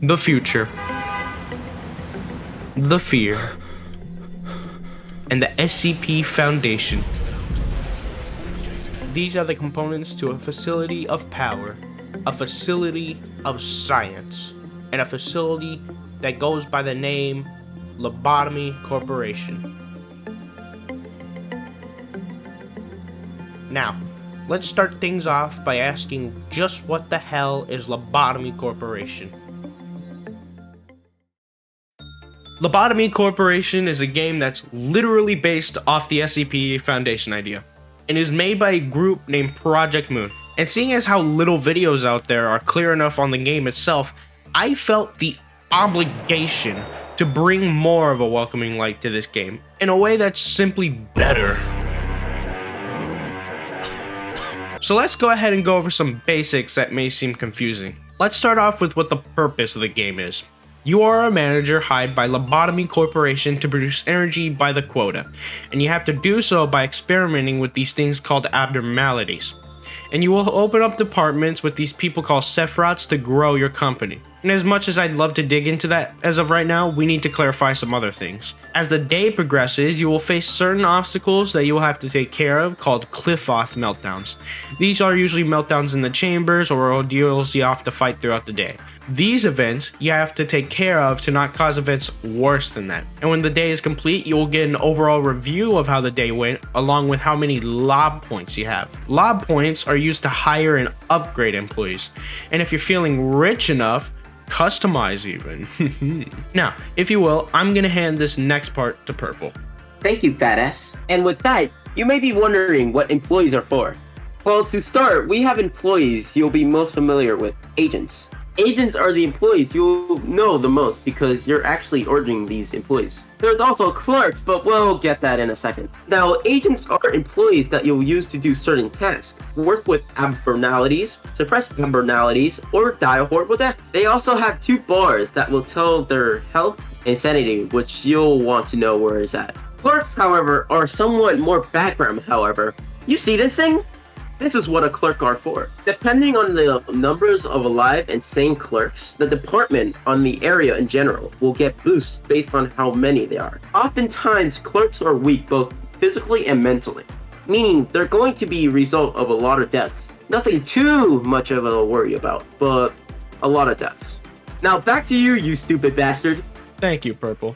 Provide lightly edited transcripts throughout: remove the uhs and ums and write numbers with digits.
the future, the fear, and the SCP Foundation. These are the components to a facility of power, a facility of science, and a facility that goes by the name Lobotomy Corporation. Now, let's start things off by asking just what the hell is Lobotomy Corporation? Lobotomy Corporation is a game that's literally based off the SCP Foundation idea, and is made by a group named Project Moon. And seeing as how little videos out there are clear enough on the game itself, I felt the obligation to bring more of a welcoming light to this game, in a way that's simply better. So let's go ahead and go over some basics that may seem confusing. Let's start off with what the purpose of the game is. You are a manager hired by Lobotomy Corporation to produce energy by the quota, and you have to do so by experimenting with these things called abnormalities. And you will open up departments with these people called Sephiroths to grow your company. And as much as I'd love to dig into that as of right now, we need to clarify some other things. As the day progresses, you will face certain obstacles that you will have to take care of called cliff-off meltdowns. These are usually meltdowns in the chambers or ordeals you have to fight throughout the day. These events you have to take care of to not cause events worse than that. And when the day is complete, you will get an overall review of how the day went, along with how many lob points you have. Lob points are used to hire and upgrade employees. And if you're feeling rich enough, customize even. Now, if you will, I'm gonna hand this next part to Purple. Thank you, badass. And with that, you may be wondering what employees are for. Well, to start, we have employees you'll be most familiar with, agents. Agents are the employees you'll know the most because you're actually ordering these employees. There's also clerks, but we'll get that in a second. Now, agents are employees that you'll use to do certain tasks, work with abnormalities, suppress abnormalities, or die a horrible death. They also have 2 bars that will tell their health and sanity, which you'll want to know where it's at. Clerks, however, are somewhat more background, however. You see this thing? This is what a clerk are for. Depending on the numbers of alive and sane clerks, the department on the area in general will get boosts based on how many there are. Oftentimes, clerks are weak both physically and mentally, meaning they're going to be a result of a lot of deaths. Nothing too much of a worry about, but a lot of deaths. Now back to you, you stupid bastard. Thank you, Purple.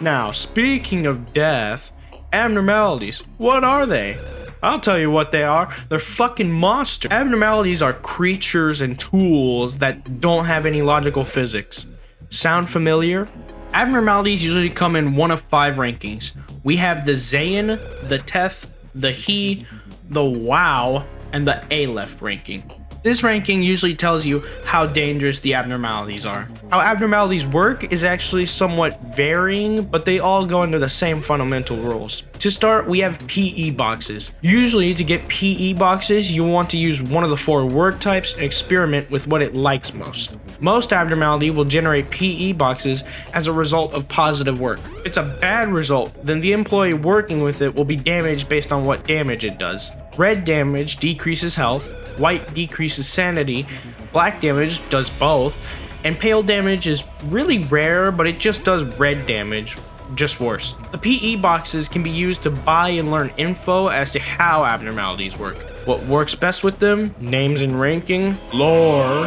Now, speaking of death, abnormalities, what are they? I'll tell you what they are. They're fucking monsters. Abnormalities are creatures and tools that don't have any logical physics. Sound familiar? Abnormalities usually come in one of 5 rankings. We have the Zayn, the Teth, the He, the Wow, and the Aleph ranking. This ranking usually tells you how dangerous the abnormalities are. How abnormalities work is actually somewhat varying, but they all go under the same fundamental rules. To start, we have PE boxes. Usually, to get PE boxes, you want to use one of the 4 work types and experiment with what it likes most. Most abnormality will generate PE boxes as a result of positive work. If it's a bad result, then the employee working with it will be damaged based on what damage it does. Red damage decreases health, white decreases sanity, black damage does both, and pale damage is really rare, but it just does red damage, just worse. The PE boxes can be used to buy and learn info as to how abnormalities work. What works best with them? Names and ranking, lore,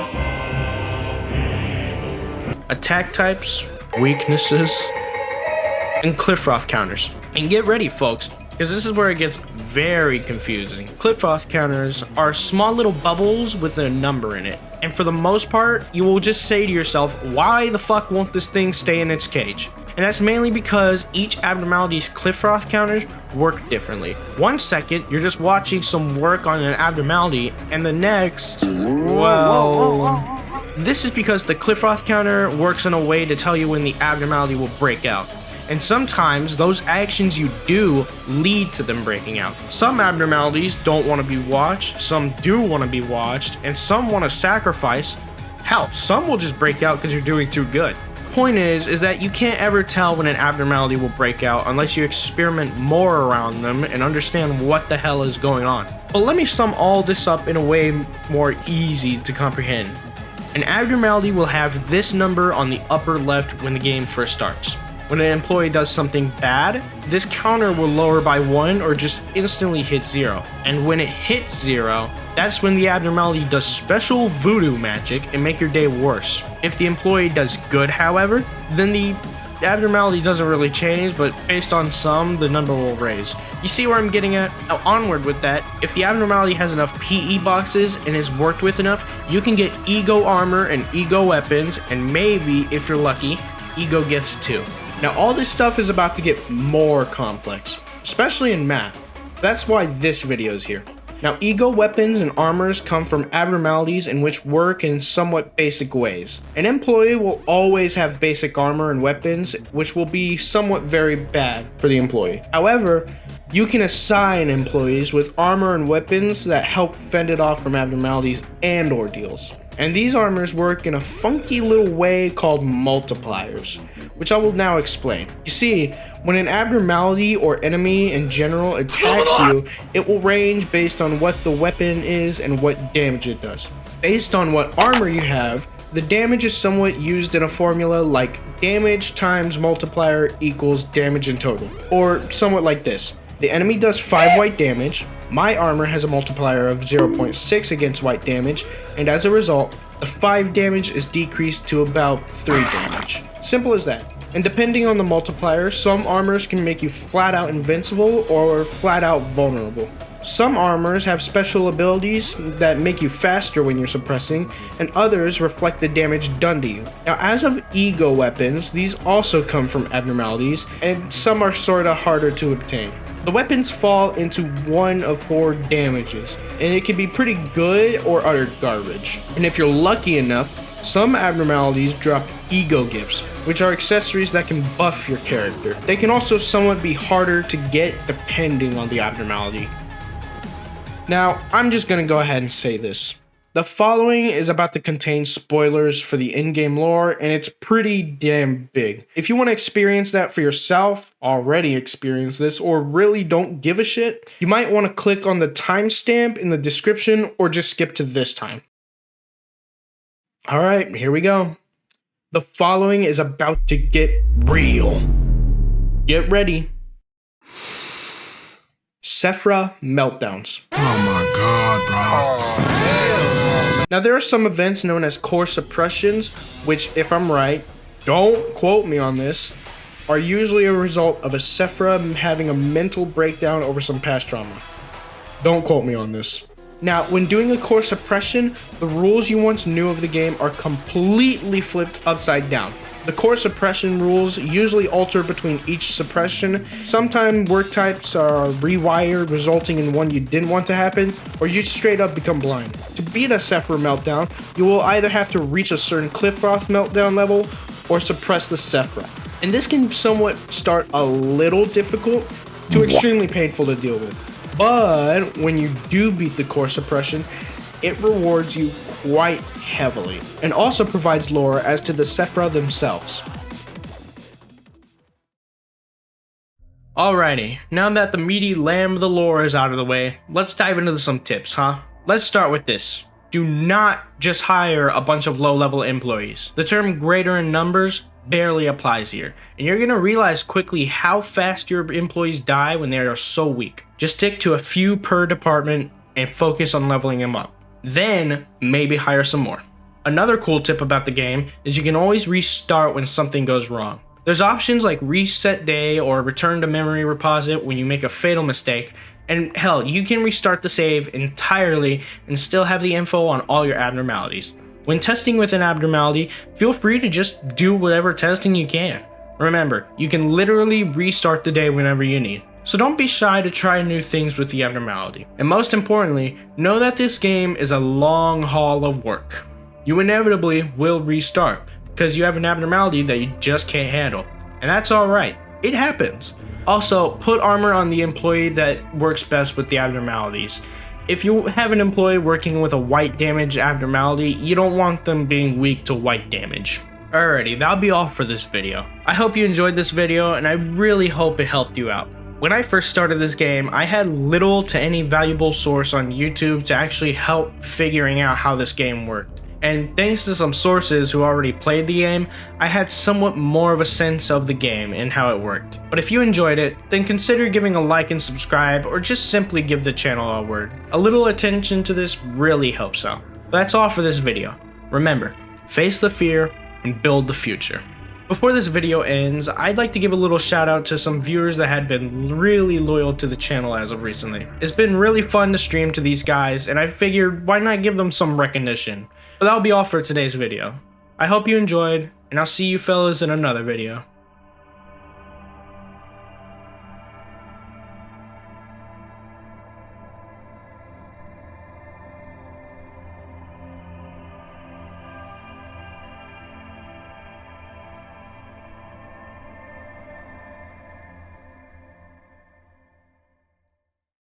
attack types, weaknesses, and Cliffroth counters. And get ready, folks, because this is where it gets very confusing. Cliffroth counters are small little bubbles with a number in it. And for the most part, you will just say to yourself, why the fuck won't this thing stay in its cage? And that's mainly because each abnormality's Cliffroth counters work differently. 1 second, you're just watching some work on an abnormality, and the next, well, this is because the Cliffroth counter works in a way to tell you when the abnormality will break out. And sometimes those actions you do lead to them breaking out. Some abnormalities don't want to be watched, some do want to be watched, and some want to sacrifice. Hell, some will just break out because you're doing too good. Point is that you can't ever tell when an abnormality will break out unless you experiment more around them and understand what the hell is going on. But let me sum all this up in a way more easy to comprehend. An abnormality will have this number on the upper left when the game first starts. When an employee does something bad, this counter will lower by 1 or just instantly hit 0. And when it hits 0, that's when the abnormality does special voodoo magic and make your day worse. If the employee does good, however, then the abnormality doesn't really change, but based on some, the number will raise. You see where I'm getting at? Now onward with that, if the abnormality has enough PE boxes and is worked with enough, you can get ego armor and ego weapons, and maybe, if you're lucky, ego gifts too. Now all this stuff is about to get more complex, especially in math. That's why this video is here. Now, ego weapons and armors come from abnormalities in which work in somewhat basic ways. An employee will always have basic armor and weapons, which will be somewhat very bad for the employee. However, you can assign employees with armor and weapons that help fend it off from abnormalities and ordeals. And these armors work in a funky little way called multipliers, which I will now explain. You see, when an abnormality or enemy in general attacks you, it will range based on what the weapon is and what damage it does. Based on what armor you have, the damage is somewhat used in a formula like damage times multiplier equals damage in total, or somewhat like this. The enemy does 5 white damage, my armor has a multiplier of 0.6 against white damage, and as a result, the 5 damage is decreased to about 3 damage. Simple as that. And depending on the multiplier, some armors can make you flat out invincible or flat out vulnerable. Some armors have special abilities that make you faster when you're suppressing, and others reflect the damage done to you. Now, as of ego weapons, these also come from abnormalities, and some are sorta harder to obtain. The weapons fall into one of 4 damages, and it can be pretty good or utter garbage. And if you're lucky enough, some abnormalities drop ego gifts, which are accessories that can buff your character. They can also somewhat be harder to get depending on the abnormality. Now, I'm just gonna go ahead and say this. The following is about to contain spoilers for the in-game lore, and it's pretty damn big. If you want to experience that for yourself, already experience this, or really don't give a shit, you might want to click on the timestamp in the description or just skip to this time. Alright, here we go. The following is about to get real. Get ready. Sephra meltdowns. Oh my god, bro. Now there are some events known as core suppressions, which if I'm right, don't quote me on this, are usually a result of a Sephra having a mental breakdown over some past trauma. Don't quote me on this. Now, when doing a core suppression, the rules you once knew of the game are completely flipped upside down. The core suppression rules usually alter between each suppression. Sometimes work types are rewired, resulting in one you didn't want to happen, or you straight up become blind. To beat a Sephra meltdown, you will either have to reach a certain Cliffroth meltdown level, or suppress the Sephra. And this can somewhat start a little difficult to extremely painful to deal with. But when you do beat the core suppression, it rewards you quite heavily, and also provides lore as to the Sephra themselves. Alrighty, now that the meaty lamb of the lore is out of the way, let's dive into some tips, huh? Let's start with this. Do not just hire a bunch of low-level employees. The term greater in numbers barely applies here, and you're gonna realize quickly how fast your employees die when they are so weak. Just stick to a few per department and focus on leveling them up. Then, maybe hire some more. Another cool tip about the game is you can always restart when something goes wrong. There's options like reset day or return to memory reposit when you make a fatal mistake, and hell, you can restart the save entirely and still have the info on all your abnormalities. When testing with an abnormality, feel free to just do whatever testing you can. Remember, you can literally restart the day whenever you need. So don't be shy to try new things with the abnormality. And most importantly, know that this game is a long haul of work. You inevitably will restart because you have an abnormality that you just can't handle. And that's alright, it happens. Also, put armor on the employee that works best with the abnormalities. If you have an employee working with a white damage abnormality, you don't want them being weak to white damage. Alrighty, that'll be all for this video. I hope you enjoyed this video, and I really hope it helped you out. When I first started this game, I had little to any valuable source on YouTube to actually help figuring out how this game worked. and thanks to some sources who already played the game, I had somewhat more of a sense of the game and how it worked. But if you enjoyed it, then consider giving a like and subscribe, or just simply give the channel a word. A little attention to this really helps out. But that's all for this video. Remember, face the fear and build the future. Before this video ends, I'd like to give a little shout out to some viewers that had been really loyal to the channel as of recently. It's been really fun to stream to these guys, and I figured why not give them some recognition. But that'll be all for today's video. I hope you enjoyed, and I'll see you fellas in another video.